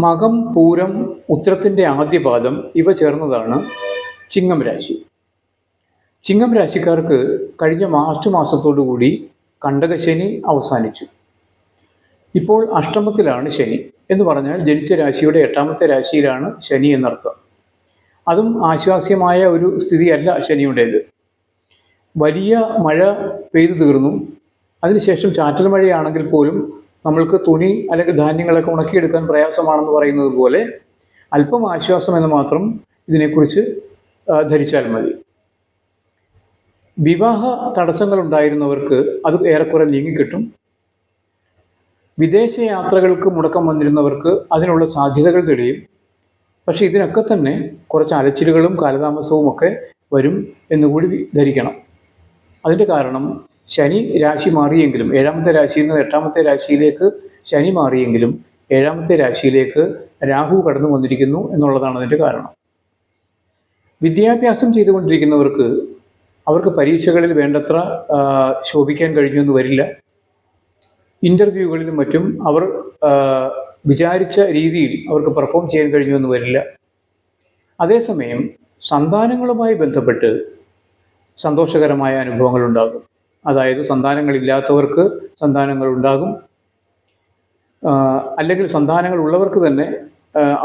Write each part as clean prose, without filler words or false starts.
മകം, പൂരം, ഉത്രത്തിൻ്റെ ആദ്യ പാദം ഇവ ചേർന്നതാണ് ചിങ്ങം രാശി. ചിങ്ങം രാശിക്കാർക്ക് കഴിഞ്ഞ മാർച്ച് മാസത്തോടുകൂടി കണ്ടകശനി അവസാനിച്ചു. ഇപ്പോൾ അഷ്ടമത്തിലാണ് ശനി എന്ന് പറഞ്ഞാൽ ജനിച്ച രാശിയുടെ 8ാമത്തെ രാശിയിലാണ് ശനി എന്നർത്ഥം. അതും ആശ്വാസ്യമായ ഒരു സ്ഥിതിയല്ല ശനിയുടേത്. വലിയ മഴ പെയ്തു തീർന്നു, അതിനുശേഷം ചാറ്റൽ മഴയാണെങ്കിൽ പോലും നമ്മൾക്ക് തുണി അല്ലെങ്കിൽ ധാന്യങ്ങളൊക്കെ ഉണക്കിയെടുക്കാൻ പ്രയാസമാണെന്ന് പറയുന്നത് പോലെ അല്പം ആശ്വാസം എന്ന് മാത്രം ഇതിനെക്കുറിച്ച് ധരിച്ചാൽ മതി. വിവാഹ തടസ്സങ്ങളുണ്ടായിരുന്നവർക്ക് അത് ഏറെക്കുറെ നീങ്ങിക്കിട്ടും. വിദേശ യാത്രകൾക്ക് മുടക്കം വന്നിരുന്നവർക്ക് അതിനുള്ള സാധ്യതകൾ തെളിയും. പക്ഷേ ഇതിനൊക്കെ തന്നെ കുറച്ച് അലച്ചിലുകളും കാലതാമസവും ഒക്കെ വരും എന്നുകൂടി ധരിക്കണം. അതിൻ്റെ കാരണം ശനി രാശി മാറിയെങ്കിലും 7ാമത്തെ രാശിയിൽ നിന്ന് 8ാമത്തെ രാശിയിലേക്ക് ശനി മാറിയെങ്കിലും 7ാമത്തെ രാശിയിലേക്ക് രാഹു കടന്നു വന്നിരിക്കുന്നു എന്നുള്ളതാണ് അതിൻ്റെ കാരണം. വിദ്യാഭ്യാസം ചെയ്തുകൊണ്ടിരിക്കുന്നവർക്ക് അവർക്ക് പരീക്ഷകളിൽ വേണ്ടത്ര ശോഭിക്കാൻ കഴിഞ്ഞെന്ന് വരില്ല. ഇൻ്റർവ്യൂകളിലും മറ്റും അവർ വിചാരിച്ച രീതിയിൽ അവർക്ക് പെർഫോം ചെയ്യാൻ കഴിഞ്ഞെന്ന് വരില്ല. അതേസമയം സന്താനങ്ങളുമായി ബന്ധപ്പെട്ട് സന്തോഷകരമായ അനുഭവങ്ങൾ ഉണ്ടാകും. അതായത് സന്താനങ്ങളില്ലാത്തവർക്ക് സന്താനങ്ങൾ ഉണ്ടാകും, അല്ലെങ്കിൽ സന്താനങ്ങൾ ഉള്ളവർക്ക് തന്നെ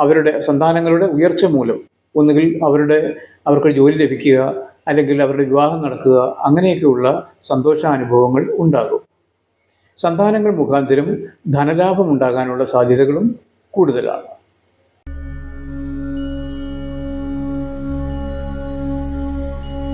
അവരുടെ സന്താനങ്ങളുടെ ഉയർച്ച മൂലം ഒന്നുകിൽ അവർക്ക് ജോലി ലഭിക്കുക, അല്ലെങ്കിൽ അവരുടെ വിവാഹം നടക്കുക, അങ്ങനെയൊക്കെയുള്ള സന്തോഷാനുഭവങ്ങൾ ഉണ്ടാകും. സന്താനങ്ങൾ മുഖാന്തരം ധനലാഭം ഉണ്ടാകാനുള്ള സാധ്യതകളും കൂടുതലാണ്.